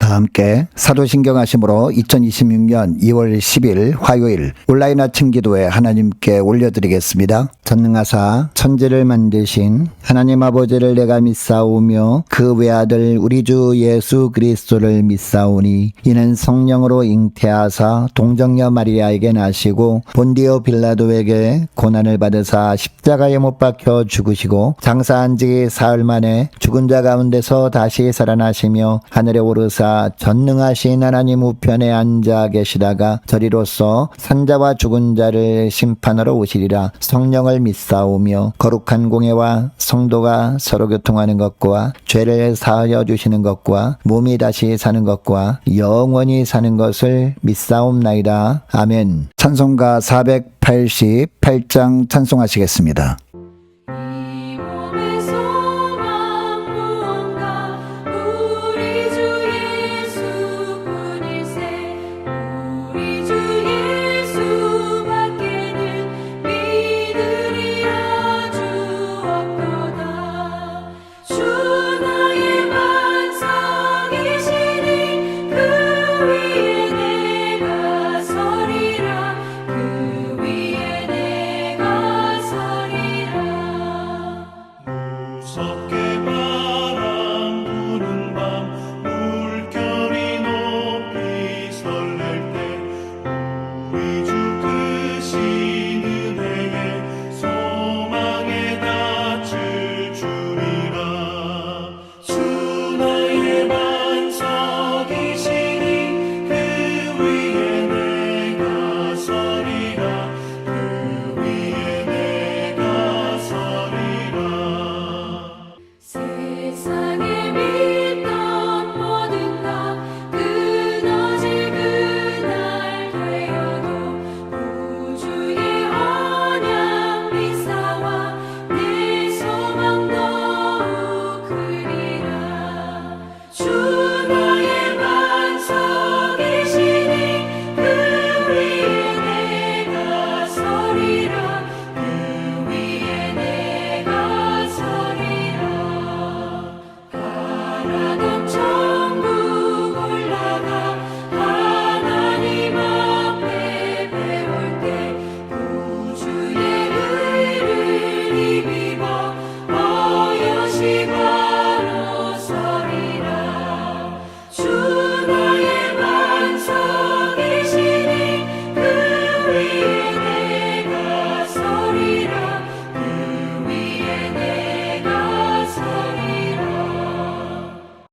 다 함께 사도신경 하심으로 2026년 2월 10일 화요일 온라인 아침 기도에 하나님께 올려드리겠습니다. 전능하사 천지를 만드신 하나님 아버지를 내가 믿사오며 그 외아들 우리 주 예수 그리스도를 믿사오니 이는 성령으로 잉태하사 동정녀 마리아에게 나시고 본디오 빌라도에게 고난을 받으사 십자가에 못 박혀 죽으시고 장사한 지 사흘 만에 죽은 자 가운데서 다시 살아나시며 하늘에 오르사 전능하신 하나님 우편에 앉아 계시다가 저리로서 산자와 죽은 자를 심판하러 오시리라. 성령을 믿사오며 거룩한 공예와 성도가 서로 교통하는 것과 죄를 사하여 주시는 것과 몸이 다시 사는 것과 영원히 사는 것을 믿사옵나이다. 아멘. 찬송가 488장 찬송하시겠습니다.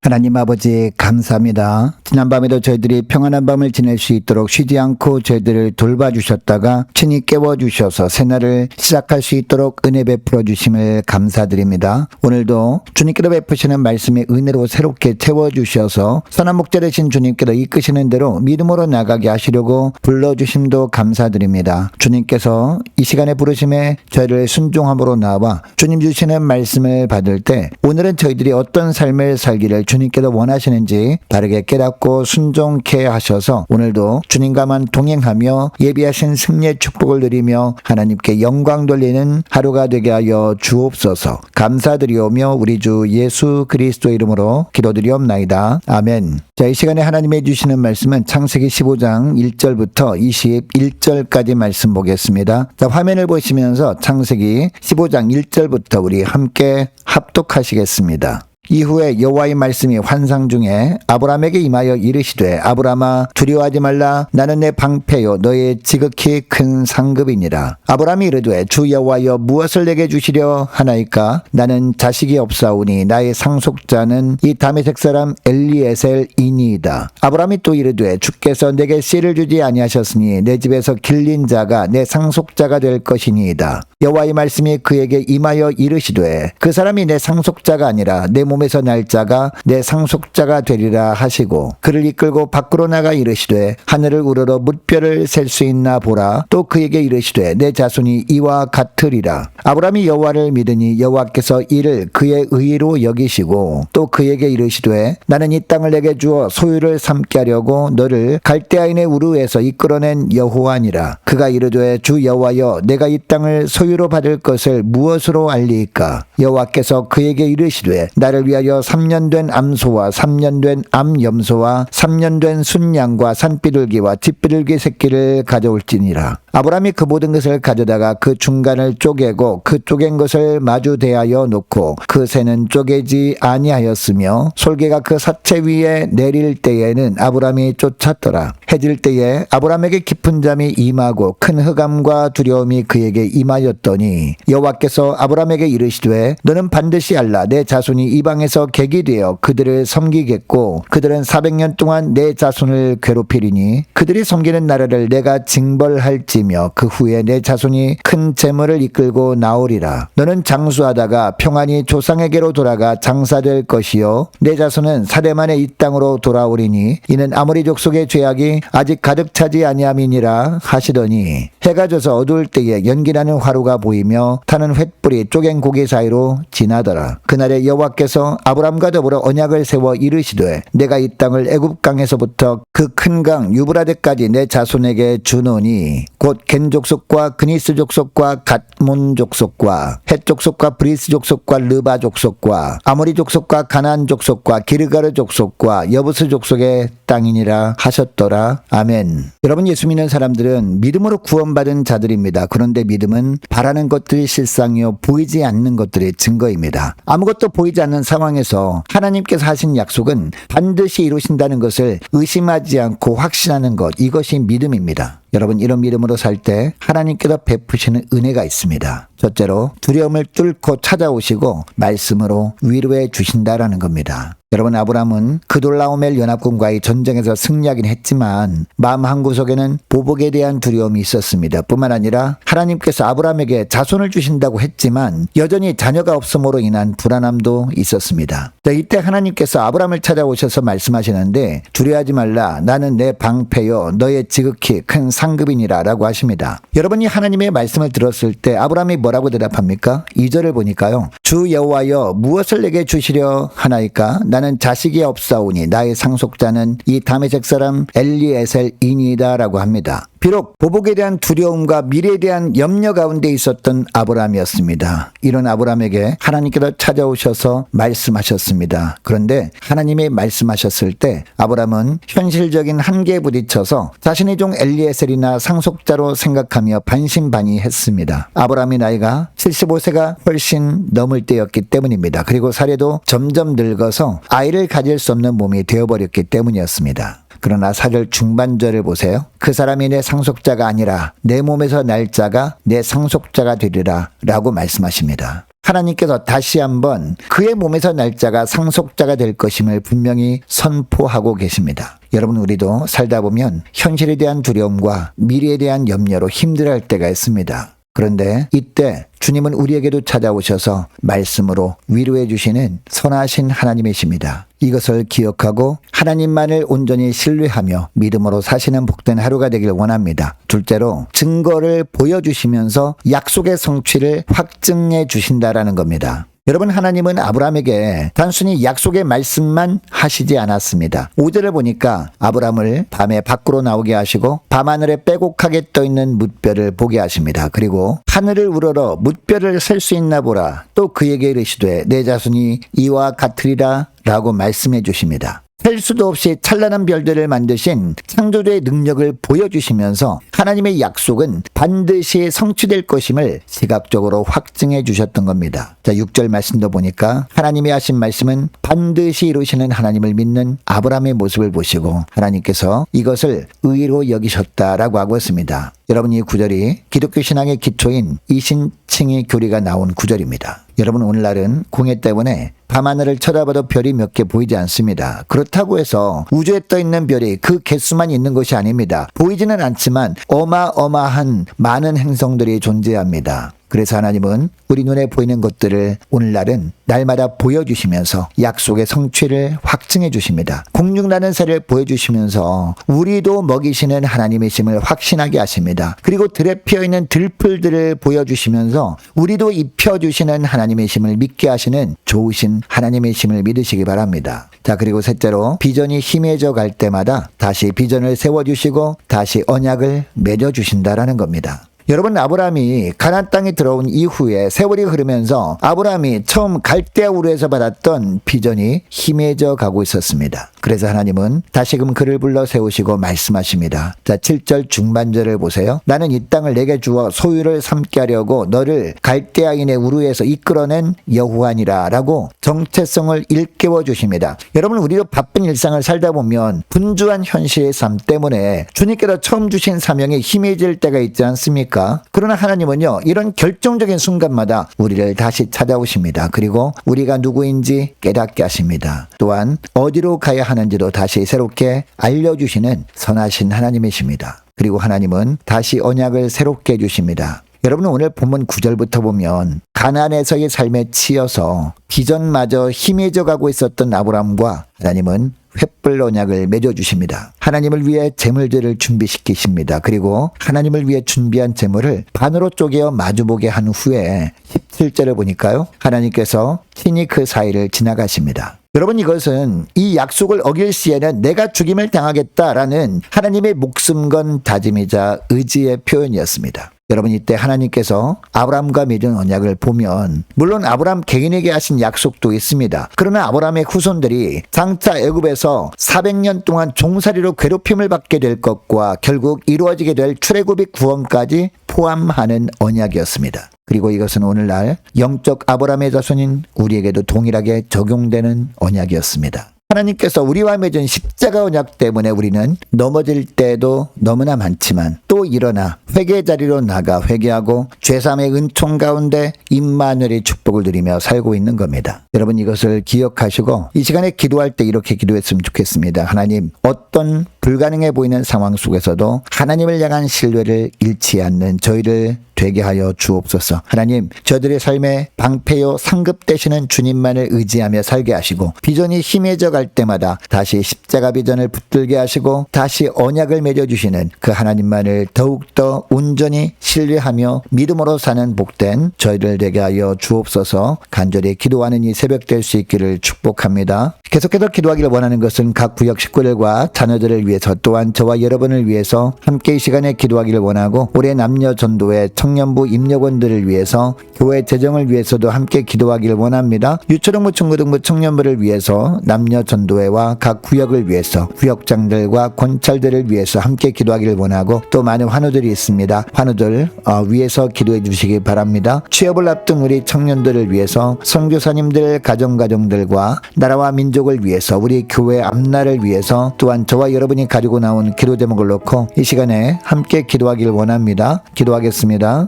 하나님 아버지 감사합니다. 지난밤에도 저희들이 평안한 밤을 지낼 수 있도록 쉬지 않고 저희들을 돌봐주셨다가 친히 깨워주셔서 새날을 시작할 수 있도록 은혜 베풀어 주심을 감사드립니다. 오늘도 주님께로 베푸시는 말씀의 은혜로 새롭게 채워주셔서 선한 목자 되신 주님께로 이끄시는 대로 믿음으로 나가게 하시려고 불러주심도 감사드립니다. 주님께서 이 시간에 부르심에 저희를 순종함으로 나와 주님 주시는 말씀을 받을 때 오늘은 저희들이 어떤 삶을 살기를 주님께서 원하시는지 바르게 깨닫고 순종케 하셔서 오늘도 주님과만 동행하며 예비하신 승리의 축복을 누리며 하나님께 영광 돌리는 하루가 되게 하여 주옵소서. 감사드리오며 우리 주 예수 그리스도의 이름으로 기도드리옵나이다. 아멘. 자, 이 시간에 하나님이 주시는 말씀은 창세기 15장 1절부터 21절까지 말씀 보겠습니다. 자, 화면을 보시면서 창세기 15장 1절부터 우리 함께 합독하시겠습니다. 이후에 여호와의 말씀이 환상 중에 아브라함에게 임하여 이르시되 아브라함아 두려워하지 말라. 나는 내 방패요 너의 지극히 큰 상급이니라. 아브라함이 이르되 주 여호와여 무엇을 내게 주시려 하나이까. 나는 자식이 없사오니 나의 상속자는 이 다메섹 사람 엘리에셀이니이다. 아브라함이 또 이르되 주께서 내게 씨를 주지 아니하셨으니 내 집에서 길린 자가 내 상속자가 될 것이니이다. 여호와의 말씀이 그에게 임하여 이르시되 그 사람이 내 상속자가 아니라 내 몸에서 날 자가 내 상속자가 되리라 하시고 그를 이끌고 밖으로 나가 이르시되 하늘을 우러러 뭇별을 셀 수 있나 보라. 또 그에게 이르시되 내 자손이 이와 같으리라. 아브라함이 여호와를 믿으니 여호와께서 이를 그의 의로 여기시고 또 그에게 이르시되 나는 이 땅을 내게 주어 소유를 삼게 하려고 너를 갈대아인의 우르에서 이끌어낸 여호와니라. 그가 이르되 주 여호와여 내가 이 땅을 소유로 받을 것을 무엇으로 알리이까. 여호와께서 그에게 이르시되 나를 나를 위하여 3년 된 암소와 3년 된 암염소와 3년 된 순양과 산비둘기와 집비둘기 새끼를 가져올지니라. 아브라함이 그 모든 것을 가져다가 그 중간을 쪼개고 그 쪼갠 것을 마주 대하여 놓고 그 새는 쪼개지 아니하였으며 솔개가 그 사체 위에 내릴 때에는 아브라함이 쫓았더라. 해질 때에 아브라함에게 깊은 잠이 임하고 큰 흑암과 두려움이 그에게 임하였더니 여호와께서 아브라함에게 이르시되 너는 반드시 알라. 내 자손이 이방에서 객이 되어 그들을 섬기겠고 그들은 400년 동안 내 자손을 괴롭히리니 그들이 섬기는 나라를 내가 징벌할지 그 후에 내 자손이 큰 재물을 이끌고 나오리라. 너는 장수하다가 평안히 조상에게로 돌아가 장사될 것이요 내 자손은 사대 만에 이 땅으로 돌아오리니 이는 아모리 족속의 죄악이 아직 가득 차지 아니함이니라 하시더니 해가 져서 어두울 때에 연기나는 화루가 보이며 타는 횃불이 쪼갠 고기 사이로 지나더라. 그날에 여호와께서 아브람과 더불어 언약을 세워 이르시되 내가 이 땅을 애굽 강에서부터 그 큰 강 유브라데까지 내 자손에게 주노니 곧 겐 족속과 그니스 족속과 갓몬 족속과 헷 족속과 브리스 족속과 르바 족속과 아모리 족속과 가나안 족속과 기르가르 족속과 여부스 족속의 땅이니라 하셨더라. 아멘. 여러분, 예수 믿는 사람들은 믿음으로 구원받은 자들입니다. 그런데 믿음은 바라는 것들이 실상이요 보이지 않는 것들의 증거입니다. 아무것도 보이지 않는 상황에서 하나님께서 하신 약속은 반드시 이루신다는 것을 의심하지 않고 확신하는 것, 이것이 믿음입니다. 여러분, 이런 믿음으로 살 때 하나님께서 베푸시는 은혜가 있습니다. 첫째로 두려움을 뚫고 찾아오시고 말씀으로 위로해 주신다라는 겁니다. 여러분, 아브라함은 그돌라오멜 연합군과의 전쟁에서 승리하긴 했지만 마음 한구석에는 보복에 대한 두려움이 있었습니다. 뿐만 아니라 하나님께서 아브라함에게 자손을 주신다고 했지만 여전히 자녀가 없음으로 인한 불안함도 있었습니다. 자, 이때 하나님께서 아브라함을 찾아오셔서 말씀하시는데 두려워하지 말라. 나는 내 방패요 너의 지극히 큰 상급이니라 라고 하십니다. 여러분이 하나님의 말씀을 들었을 때 아브라함이 뭐라고 대답합니까? 2절을 보니까요. 주 여호와여 무엇을 내게 주시려 하나이까? 나는 자식이 없사오니 나의 상속자는 이 다메섹 사람 엘리에셀이니이다 라고 합니다. 비록 보복에 대한 두려움과 미래에 대한 염려 가운데 있었던 아브라함이었습니다. 이런 아브라함에게 하나님께서 찾아오셔서 말씀하셨습니다. 그런데 하나님이 말씀하셨을 때 아브라함은 현실적인 한계에 부딪혀서 자신의 종 엘리에셀이나 상속자로 생각하며 반신반의했습니다. 아브라함의 나이가 75세가 훨씬 넘을 때였기 때문입니다. 그리고 사례도 점점 늙어서 아이를 가질 수 없는 몸이 되어버렸기 때문이었습니다. 그러나 4절 중반절을 보세요. 그 사람이 내 상속자가 아니라 내 몸에서 날 자가 내 상속자가 되리라 라고 말씀하십니다. 하나님께서 다시 한번 그의 몸에서 날 자가 상속자가 될 것임을 분명히 선포하고 계십니다. 여러분, 우리도 살다 보면 현실에 대한 두려움과 미래에 대한 염려로 힘들어할 때가 있습니다. 그런데 이때 주님은 우리에게도 찾아오셔서 말씀으로 위로해 주시는 선하신 하나님이십니다. 이것을 기억하고 하나님만을 온전히 신뢰하며 믿음으로 사시는 복된 하루가 되길 원합니다. 둘째로 증거를 보여주시면서 약속의 성취를 확증해 주신다라는 겁니다. 여러분, 하나님은 아브라함에게 단순히 약속의 말씀만 하시지 않았습니다. 5절을 보니까 아브라함을 밤에 밖으로 나오게 하시고 밤하늘에 빼곡하게 떠있는 뭇별을 보게 하십니다. 그리고 하늘을 우러러 뭇별을 셀 수 있나 보라. 또 그에게 이르시되 내 자손이 이와 같으리라 라고 말씀해 주십니다. 셀 수도 없이 찬란한 별들을 만드신 창조주의 능력을 보여주시면서 하나님의 약속은 반드시 성취될 것임을 시각적으로 확증해 주셨던 겁니다. 자, 6절 말씀도 보니까 하나님이 하신 말씀은 반드시 이루시는 하나님을 믿는 아브라함의 모습을 보시고 하나님께서 이것을 의로 여기셨다라고 하고 있습니다. 여러분, 이 구절이 기독교 신앙의 기초인 이신칭의 교리가 나온 구절입니다. 여러분, 오늘날은 공해 때문에 밤하늘을 쳐다봐도 별이 몇 개 보이지 않습니다. 그렇다고 해서 우주에 떠있는 별이 그 개수만 있는 것이 아닙니다. 보이지는 않지만 어마어마한 많은 행성들이 존재합니다. 그래서 하나님은 우리 눈에 보이는 것들을 오늘날은 날마다 보여주시면서 약속의 성취를 확증해 주십니다. 공중나는 새를 보여주시면서 우리도 먹이시는 하나님이심을 확신하게 하십니다. 그리고 들에 피어있는 들풀들을 보여주시면서 우리도 입혀주시는 하나님이심을 믿게 하시는 좋으신 하나님이심을 믿으시기 바랍니다. 자, 그리고 셋째로 비전이 희미해져 갈 때마다 다시 비전을 세워주시고 다시 언약을 맺어주신다라는 겁니다. 여러분, 아브라함이 가나안 땅에 들어온 이후에 세월이 흐르면서 아브라함이 처음 갈대아 우르에서 받았던 비전이 희미해져 가고 있었습니다. 그래서 하나님은 다시금 그를 불러 세우시고 말씀하십니다. 자, 7절 중반절을 보세요. 나는 이 땅을 내게 주어 소유를 삼게 하려고 너를 갈대아인의 우르에서 이끌어낸 여호와니라 라고 정체성을 일깨워 주십니다. 여러분, 우리도 바쁜 일상을 살다 보면 분주한 현실의 삶 때문에 주님께서 처음 주신 사명이 희미해질 때가 있지 않습니까? 그러나 하나님은요, 이런 결정적인 순간마다 우리를 다시 찾아오십니다. 그리고 우리가 누구인지 깨닫게 하십니다. 또한 어디로 가야 하는지도 다시 새롭게 알려주시는 선하신 하나님이십니다. 그리고 하나님은 다시 언약을 새롭게 해주십니다. 여러분, 오늘 본문 9절부터 보면 가나안에서의 삶에 치여서 비전마저 희미해져 가고 있었던 아브라함과 하나님은 횃불 언약을 맺어주십니다. 하나님을 위해 제물들을 준비시키십니다. 그리고 하나님을 위해 준비한 제물을 반으로 쪼개어 마주보게 한 후에 17절을 보니까요, 하나님께서 친히 그 사이를 지나가십니다. 여러분, 이것은 이 약속을 어길 시에는 내가 죽임을 당하겠다라는 하나님의 목숨 건 다짐이자 의지의 표현이었습니다. 여러분, 이때 하나님께서 아브라함과 맺은 언약을 보면 물론 아브라함 개인에게 하신 약속도 있습니다. 그러나 아브라함의 후손들이 장차 애굽에서 400년 동안 종살이로 괴롭힘을 받게 될 것과 결국 이루어지게 될 출애굽의 구원까지 포함하는 언약이었습니다. 그리고 이것은 오늘날 영적 아브라함의 자손인 우리에게도 동일하게 적용되는 언약이었습니다. 하나님께서 우리와 맺은 십자가 언약 때문에 우리는 넘어질 때도 너무나 많지만 또 일어나 회개 자리로 나가 회개하고 죄사함의 은총 가운데 임마누엘의 축복을 누리며 살고 있는 겁니다. 여러분, 이것을 기억하시고 이 시간에 기도할 때 이렇게 기도했으면 좋겠습니다. 하나님, 어떤 불가능해 보이는 상황 속에서도 하나님을 향한 신뢰를 잃지 않는 저희를 되게 하여 주옵소서. 하나님, 저들의 삶에 방패요 상급 되시는 주님만을 의지하며 살게 하시고 비전이 희미해져 갈 때마다 다시 십자가 비전을 붙들게 하시고 다시 언약을 맺어주시는 그 하나님만을 더욱더 온전히 신뢰하며 믿음으로 사는 복된 저희를 되게 하여 주옵소서. 간절히 기도하는 이 새벽 될 수 있기를 축복합니다. 계속해서 기도하기를 원하는 것은 각 구역 식구들과 자녀들을 위해서 또한 저와 여러분을 위해서 함께 이 시간에 기도하기를 원하고 올해 남녀 전도회 청년부 임력원들을 위해서 교회 재정을 위해서도 함께 기도하기를 원합니다. 유초등부 중고등부 청년부를 위해서 남녀 전도회와 각 구역을 위해서 구역장들과 권찰들을 위해서 함께 기도하기를 원하고 또 많은 환우들이 있습니다. 환우들 위해서 기도해 주시기 바랍니다. 취업을 앞둔 우리 청년들을 위해서 선교사님들 가정들과 나라와 민족을 위해서 우리 교회 앞날을 위해서 또한 저와 여러분이 가지고 나온 기도 제목을 놓고 이 시간에 함께 기도하기를 원합니다. 기도하겠습니다.